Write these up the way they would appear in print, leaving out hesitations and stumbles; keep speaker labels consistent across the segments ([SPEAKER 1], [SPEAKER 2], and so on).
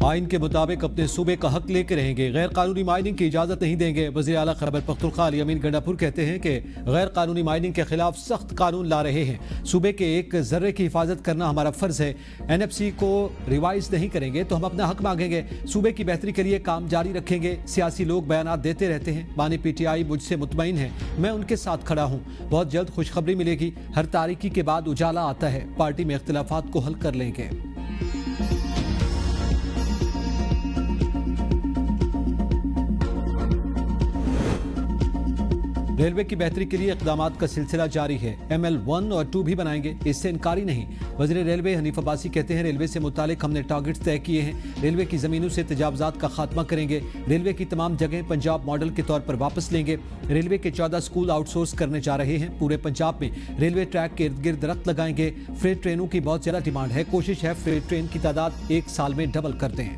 [SPEAKER 1] आइन के मुताबिक अपने सूबे का हक लेके रहेंगे, गैर कानूनी माइनिंग की इजाजत नहीं देंगे। वज़ीर आला खैबर पख्तूनख्वा अली अमीन गंडापुर कहते हैं कि गैर कानूनी माइनिंग के खिलाफ सख्त कानून ला रहे हैं। सूबे के एक जर्रे की हिफाजत करना हमारा फर्ज है। NFC को रिवाइज नहीं करेंगे तो हम अपना हक मांगेंगे। सूबे की बेहतरी के लिए काम जारी रखेंगे। सियासी लोग बयानात देते रहते हैं। बानी PTI मुझसे मुतमईन है, मैं उनके साथ खड़ा हूँ। बहुत जल्द खुशखबरी मिलेगी। हर तारीकी के बाद उजाला आता है। पार्टी में इख्तिलाफात को हल कर लेंगे। रेलवे की बेहतरी के लिए इक़दामात का सिलसिला जारी है। ML 1 और 2 भी बनाएंगे, इससे इनकारी नहीं। वज़ीर रेलवे हनीफ अब्बासी कहते हैं, रेलवे से मुतालिक हमने टारगेट्स तय किए हैं। रेलवे की ज़मीनों से तजावुज़ात का खात्मा करेंगे। रेलवे की तमाम जगह पंजाब मॉडल के तौर पर वापस लेंगे। रेलवे के 14 स्कूल आउटसोर्स करने जा रहे हैं। पूरे पंजाब में रेलवे ट्रैक के इर्द गिर्द दरख्त लगाएंगे। फ्रेट ट्रेनों की बहुत ज़्यादा डिमांड है। कोशिश है फ्रेट ट्रेन की तादाद 1 साल में डबल कर दें।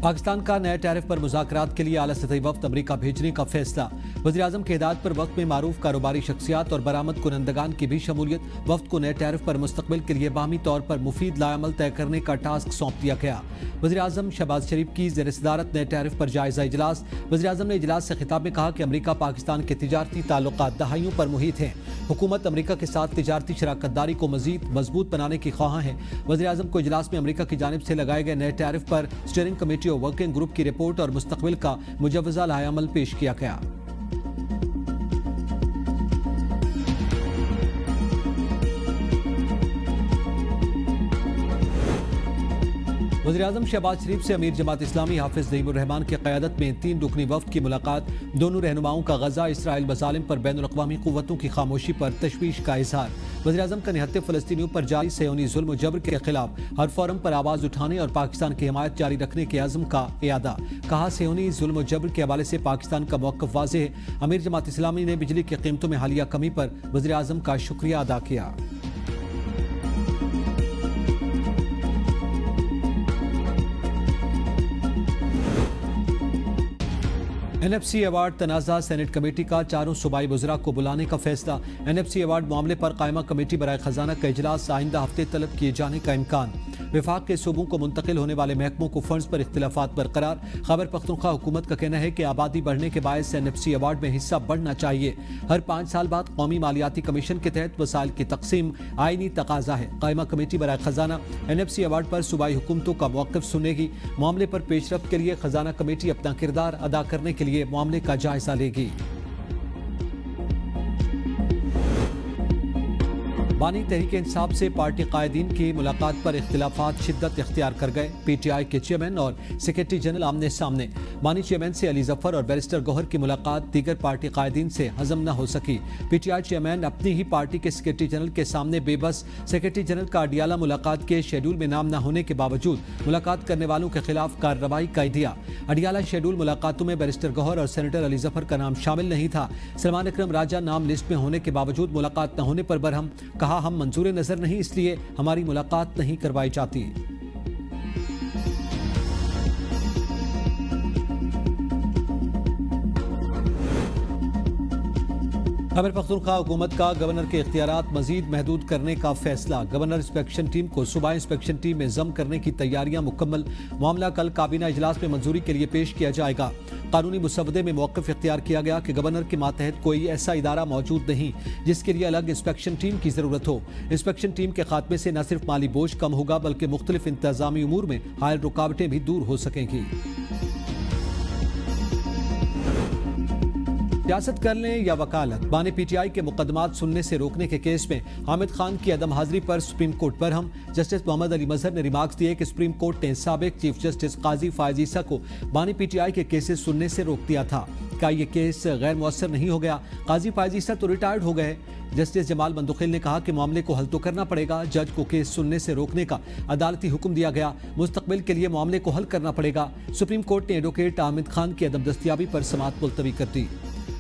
[SPEAKER 1] पाकिस्तान का नए टैरिफ पर मुज़ाकरात के लिए आला सतही वफ्द अमरीका भेजने का फैसला। वज़ीर आज़म के हिदायत पर वफ्द में मारूफ कारोबारी शख्सियात और बरामद कुनंदगान की भी शमूलियत। वफ्द को नए टैरिफ पर मुस्तकबिल के लिए बाहमी तौर पर मुफीद लाअमल तय करने का टास्क सौंप दिया गया। वज़ीर आज़म शहबाज शरीफ की ज़ेर सदारत नए टैरिफ पर जायजा इजलास। वज़ीर आज़म ने इजलास से खिताब में कहा कि अमरीका पाकिस्तान के तिजारती ताल्लुकात दहाइयों पर मुहित हैं। हुकूमत अमरीका के साथ तिजारती शराकतदारी को मजीद मजबूत बनाने की ख्वाहां है। वज़ीर आज़म को इजलास में अमरीका की जानिब से लगाए गए नए टैरिफ पर स्टीयरिंग कमेटी और वर्किंग ग्रुप की रिपोर्ट और मुस्तकबिल का मुजव्वज़ा लाएअमल पेश किया गया। वज़ीर आज़म शहबाज शरीफ से अमीर जमात इस्लामी हाफिज नईमुर रहमान की क़यादत में 3 रुकनी वफ़द की मुलाकात। दोनों रहनुमाओं का गजा इसराइल मज़ालिम पर बैनुल अक़वामी क़ुव्वतों की खामोशी पर तशवीश का इज़हार। वज़ीर आज़म का निहत्ते फ़लस्तीनियों पर जारी सयोनी जुल्म और जबर के खिलाफ हर फोरम पर आवाज़ उठाने और पाकिस्तान की हिमायत जारी रखने के अज़्म का इयादा। कहा, सयोनी जुल्म और जबर के हवाले से पाकिस्तान का मौक़िफ़ वाज़ेह है। अमीर जमात इस्लामी ने बिजली की कीमतों में हालिया कमी पर वज़ीर आज़म का शुक्रिया अदा किया। NFC अवार्ड तनाज़ा सेनेट कमेटी का 4 सूबाई वज़रा को बुलाने का फैसला। NFC अवार्ड मामले पर कायमा कमेटी बराए खजाना का इजलास आइंदा हफ्ते तलब किए जाने का इम्कान। विफाक के सूबों को मुंतकिल होने वाले महकमों को फंड्स पर इख्तिलाफात बरकरार। खैबर पख्तूनख्वा हुकूमत का कहना है कि आबादी बढ़ने के बायस NFC अवार्ड में हिस्सा बढ़ना चाहिए। हर 5 साल बाद कौमी मालियाती कमीशन के तहत वसाइल की तकसीम आईनी तकाजा है। कायमा कमेटी बराए खजाना NFC अवार्ड पर सूबाई हुकूमतों का मौक़िफ़ सुनेगी। मामले पर पेशरफ्त के लिए खजाना कमेटी अपना किरदार अदा करने के लिए मामले का जायजा लेगी। बानी तहरीक इंसाफ से पार्टी कायदीन की मुलाकात पर इख्तिलाफात शिद्दत इख्तियार कर गए। PTI के चेयरमैन और सेक्रेटरी जनरल आमने सामने। बानी चेयरमैन से अली जफर और बैरिस्टर गौहर की मुलाकात दीगर पार्टी कायदीन से हजम न हो सकी। PTI चेयरमैन अपनी ही पार्टी के सेक्रेटरी जनरल के सामने बेबस। सेक्रेटरी जनरल का अडियाला मुलाकात के शेड्यूल में नाम न होने के बावजूद मुलाकात करने वालों के खिलाफ कार्रवाई कर दिया। अडियाला शेड्यूल मुलाकातों में बैरिस्टर गौहर और सेनेटर अली जफर का नाम शामिल नहीं था। सलमान अकरम राजा नाम लिस्ट में होने के बावजूद मुलाकात न होने पर बरहम। कहा, हम मंजूर नजर नहीं, इसलिए हमारी मुलाकात नहीं करवाई जाती। खैबर पख्तूनख्वा हुकूमत का गवर्नर के इख्तियारात मजीद महदूद करने का फैसला। गवर्नर इंस्पेक्शन टीम को सूबाई इंस्पेक्शन टीम में जम करने की तैयारियां मुकम्मल। मामला कल काबीना इजलास में मंजूरी के लिए पेश किया जाएगा। कानूनी मुसवदे में मौक़िफ़ इख्तियार किया गया कि गवर्नर के मातहत कोई ऐसा इदारा मौजूद नहीं जिसके लिए अलग इंस्पेक्शन टीम की ज़रूरत हो। इंस्पेक्शन टीम के खात्मे से न सिर्फ माली बोझ कम होगा बल्कि मुख्तलिफ इंतजामी उमूर में हायल रुकावटें भी दूर हो सकेंगी। सियासत कर लें या वकालत, बानी PTI के मुकदमात सुनने से रोकने के केस में हामिद खान की अदम हाजिरी पर सुप्रीम कोर्ट पर हम। जस्टिस मोहम्मद अली मजहर ने रिमार्क्स दिए कि सुप्रीम कोर्ट ने साबिक चीफ जस्टिस काजी फायज ईसा को बानी PTI के केसेस सुनने से रोक दिया था। क्या ये केस गैर मुअस्सर नहीं हो गया? काजी फायज ईसा तो रिटायर्ड हो गए। जस्टिस जमाल मंदुखिल ने कहा कि मामले को हल तो करना पड़ेगा। जज को केस सुनने से रोकने का अदालती हुक्म दिया गया। मुस्तकबिल के लिए मामले को हल करना पड़ेगा। सुप्रीम कोर्ट ने एडवोकेट हामिद खान की अदम दस्तयाबी पर समाअत मुलतवी कर दी।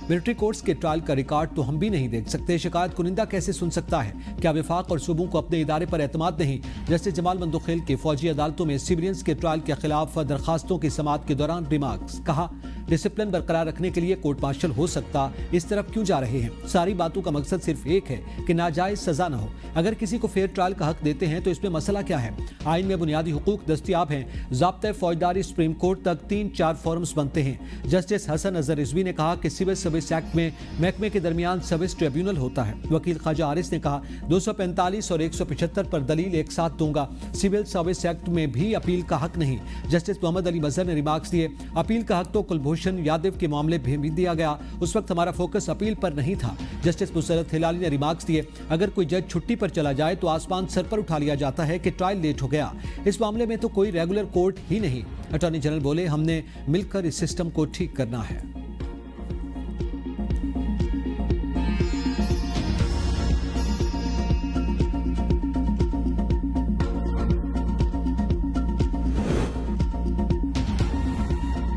[SPEAKER 1] मिलिट्री कोर्ट्स के ट्रायल का रिकॉर्ड तो हम भी नहीं देख सकते, शिकायत कुनिंदा कैसे सुन सकता है? क्या विफाक और सूबों को अपने इदारे पर एतमाद नहीं? जस्टिस जमाल मंदुखिल की फौजी अदालतों में सिविलियंस के ट्रायल के खिलाफ दरखास्तों की समाअत के दौरान रिमार्क्स। कहा, डिसिप्लिन बरकरार रखने के लिए कोर्ट मार्शल हो सकता, इस तरफ क्यों जा रहे हैं? सारी बातों का मकसद सिर्फ एक है कि नाजायज सजा न हो। अगर किसी को फेयर ट्रायल का हक देते हैं तो इसमें मसला क्या है? आइन में बुनियादी हुकूक दस्तियाब हैं। ज़ाब्ता फौजदारी सुप्रीम कोर्ट तक 3-4 फोरम्स बनते हैं। जस्टिस हसन अजहर रिजवी ने कहा कि सिविल सर्विस एक्ट में महकमे के दरमियान सर्विस ट्रिब्यूनल होता है। वकील ख्वाजा आरिस ने कहा 245 और 175 पर दलील एक साथ दूंगा। सिविल सर्विस एक्ट में भी अपील का हक नहीं। जस्टिस मोहम्मद अली मजहर ने रिमार्क्स दिए, अपील का हक तो कुलभूषण यादव के मामले में भी दिया गया, उस वक्त हमारा फोकस अपील पर नहीं था। जस्टिस मुसरत हिलाली ने रिमार्क्स दिए, अगर कोई जज छुट्टी पर चला जाए तो आसमान सर पर उठा लिया जाता है कि ट्रायल लेट हो गया। इस मामले में तो कोई रेगुलर कोर्ट ही नहीं। अटॉर्नी जनरल बोले, हमने मिलकर इस सिस्टम को ठीक करना है।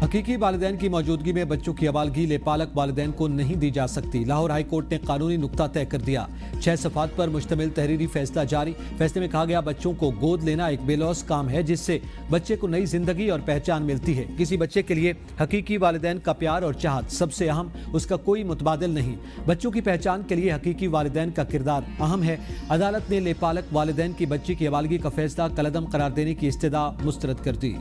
[SPEAKER 1] हकीकी वालिदैन की मौजूदगी में बच्चों की हवालगी लेपालक वालिदैन को नहीं दी जा सकती। लाहौर हाई कोर्ट ने कानूनी नुक्ता तय कर दिया। 6 सफ़ात पर मुश्तमिल तहरीरी फैसला जारी। फैसले में कहा गया, बच्चों को गोद लेना एक बेलौस काम है जिससे बच्चे को नई जिंदगी और पहचान मिलती है। किसी बच्चे के लिए हकीकी वालिदैन का प्यार और चाहत सबसे अहम, उसका कोई मुतबादिल नहीं। बच्चों की पहचान के लिए हकीकी वालिदैन का किरदार अहम है। अदालत ने लेपालक वालिदैन की बच्ची की हवालगी का फैसला कलअदम करार देने की इस्तदा मुस्तरद कर दी।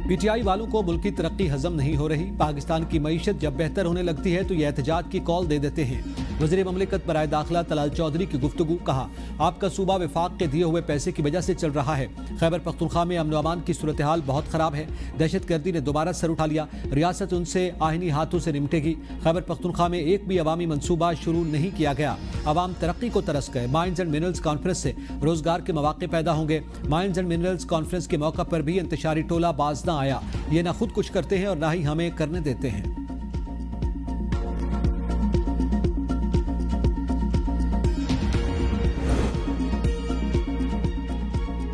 [SPEAKER 1] पीटीआई वालों को मुल्क की तरक्की हजम नहीं हो रही। पाकिस्तान की मईशत जब बेहतर होने लगती है तो ये एहतजाज की कॉल दे देते हैं। वज़ीर ममलिकत बराए दाखिला तलाल चौधरी की गुफ्तगू, कहा, आपका सूबा विफाक के दिए हुए पैसे की वजह से चल रहा है। खैबर पख्तूनख्वा में अमन अमान की सूरत हाल बहुत खराब है। दहशत गर्दी ने दोबारा सर उठा लिया। रियासत उनसे आहिनी हाथों से निपटेगी। खैबर पख्तूनख्वा में एक भी अवामी मनसूबा शुरू नहीं किया गया। अवाम तरक्की को तरस गए। माइंस एंड मिनरल्स कॉन्फ्रेंस से रोजगार के मौके पैदा होंगे। माइंस एंड मिनरल्स कॉन्फ्रेंस के मौका पर भी इंतशारी टोला बाज न आया। ये ना खुद कुछ करते हैं और ना ही हमें करने देते हैं।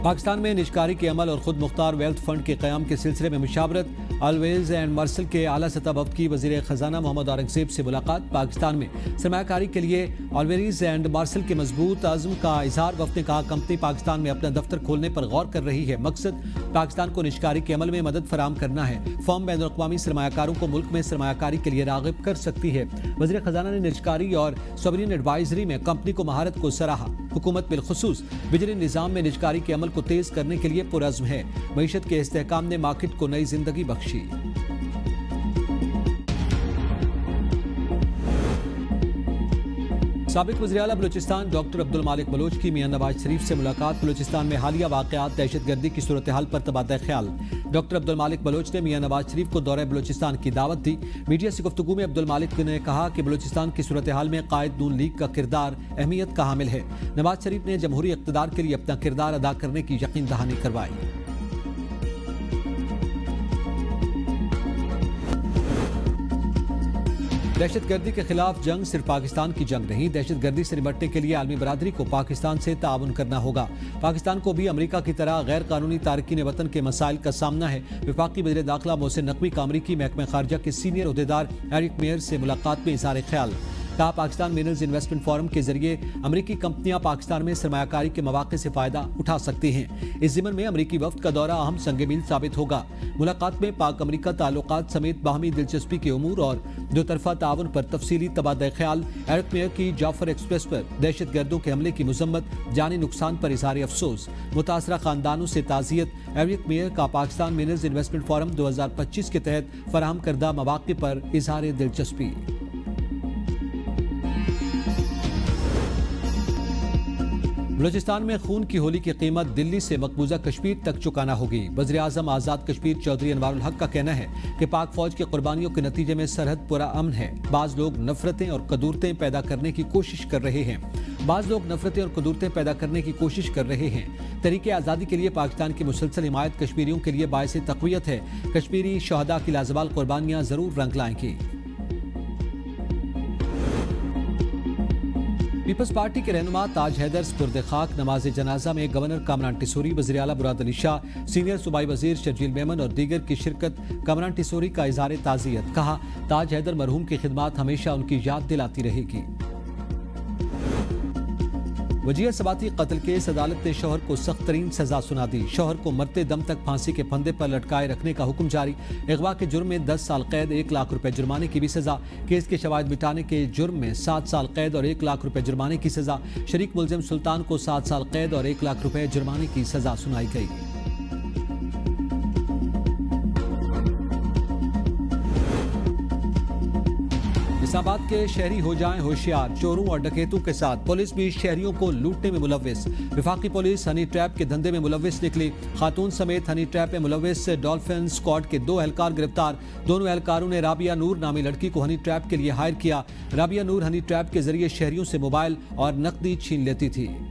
[SPEAKER 1] पाकिस्तान में निजकारी के अमल और खुद मुख्तार वेल्थ फंड के क़याम के सिलसिले में मुशावरत। ऑलवेज एंड मार्शल के आला सतह वफ्द की वज़ीर ख़जाना मोहम्मद औरंगज़ेब से मुलाकात। पाकिस्तान में सरमायाकारी के लिए ऑलवेज एंड मार्शल के मजबूत आज़म का इजहार। वफ्द ने कहा, कंपनी पाकिस्तान में अपना दफ्तर खोलने पर गौर कर रही है। मकसद पाकिस्तान को निजकारी के अमल में मदद फराम करना है। फर्म बैनुल अक़वामी सरमायाकारों को मुल्क में सरमायाकारी के लिए राग़िब कर सकती है। वज़ीर ख़जाना ने निजकारी और सॉवरेन एडवाइजरी में कंपनी को महारत को सराहा। हुकूमत बिलखुसूस बिजली निज़ाम में निजकारी के अमल को तेज करने के लिए पुरज़्म है। मईशत के इस्तेहकाम ने मार्केट को नई जिंदगी बख्शी। साबिक वज़ीर-ए-आला बलूचिस्तान डॉक्टर अब्दुल मालिक बलोच की मियां नवाज शरीफ से मुलाकात। बलूचिस्तान में हालिया वाक़यात, दहशतगर्दी की सूरत हाल पर तबादला ख्याल। डॉक्टर अब्दुल मालिक बलोच ने मियां नवाज शरीफ को दौरे बलूचिस्तान की दावत दी। मीडिया से गुफ्तगू में अब्दुल मालिक ने कहा कि बलूचिस्तान की सूरत हाल में कायद नून लीग का किरदार अहमियत का हामिल है। नवाज शरीफ ने जमहूरी इक़्तिदार के लिए अपना किरदार अदा करने की यकीन दहानी करवाई। दहशतगर्दी के खिलाफ जंग सिर्फ पाकिस्तान की जंग नहीं, दहशतगर्दी से निपटने के लिए आलमी बरादरी को पाकिस्तान से ताउन करना होगा। पाकिस्तान को भी अमेरिका की तरह गैर कानूनी तारकीन वतन के मसाइल का सामना है। वफाकी वज़ीर दाखिला मोहसिन नकवी का अमेरिकी महकमा खारजा के सीनियर ओहदेदार एरिक मेयर से मुलाकात में इज़हार ख्याल। कहा, पाकिस्तान मिनरल्स इन्वेस्टमेंट फोरम के जरिए अमेरिकी कंपनियां पाकिस्तान में सरमायाकारी के मौके से फायदा उठा सकती हैं। इस ज़िमन में अमेरिकी वफ्द का दौरा अहम संग-ए-मील साबित होगा। मुलाकात में पाक अमेरिका ताल्लुकात समेत बाहमी दिलचस्पी के उमूर और दो तरफा ताउन पर तफसीली तबादला ख्याल। एरिक मेयर की जाफर एक्सप्रेस पर दहशतगर्दों के हमले की मजम्मत, जानी नुकसान पर इज़हार अफसोस, मुतासरा खानदानों से ताज़ियत। एरिक मेयर का पाकिस्तान मिनरल्स इन्वेस्टमेंट फोरम 2025 के तहत फराहम करदा मौके पर इज़हार दिलचस्पी। बलूचिस्तान में खून की होली की कीमत दिल्ली से मकबूजा कश्मीर तक चुकाना होगी। वज़ीर-ए-आज़म आज़ाद कश्मीर चौधरी अनवारुल हक का कहना है कि पाक फौज की कुर्बानियों के नतीजे में सरहद पूरा अमन है। बाज़ लोग नफरतें और कदूरतें पैदा करने की कोशिश कर रहे हैं। तरीके आज़ादी के लिए पाकिस्तान की मुसलसल हिमायत कश्मीरियों के लिए बायस तक़वियत है। कश्मीरी शहदा की लाजवाल कुर्बानियाँ ज़रूर रंग लाएंगी। पीपल्स पार्टी के रहनुमा ताज हैदर स्पुर्द खाक। नमाज जनाजा में गवर्नर कामरान टिसोरी, वज़ीर-ए-आला मुराद अली शाह, सीनियर सूबाई वज़ीर शर्जील मेमन और दीगर की शिरकत। कामरान टिसोरी का इज़हार ताज़ियत। कहा, ताज हैदर मरहूम की खिदमात हमेशा उनकी याद दिलाती रहेगी। वजीर सबाती कत्ल केस अदालत ने शौहर को सख्त तरीन सजा सुना दी। शौहर को मरते दम तक फांसी के फंदे पर लटकाए रखने का हुक्म जारी। अगवा के जुर्म में 10 साल कैद 1 लाख रुपए जुर्माने की भी सजा। केस के शवाहिद मिटाने के जुर्म में 7 साल कैद और 1 लाख रुपए जुर्माने की सजा। शरीक मुलजिम सुल्तान को 7 साल कैद और 1 लाख रुपए जुर्माने की सजा सुनाई गई। इस्लामाबाद के शहरी हो जाएं होशियार, चोरों और डकैतों के साथ पुलिस भी शहरियों को लूटने में मुलव्विस। विफाकी पुलिस हनी ट्रैप के धंधे में मुलव्विस निकली। खातून समेत हनी ट्रैप में मुलव्विस डॉल्फिन स्क्वाड के 2 एहलकार गिरफ्तार। दोनों एहलकारों ने राबिया नूर नामी लड़की को हनी ट्रैप के लिए हायर किया। राबिया नूर हनी ट्रैप के जरिए शहरियों से मोबाइल और नकदी छीन लेती थी।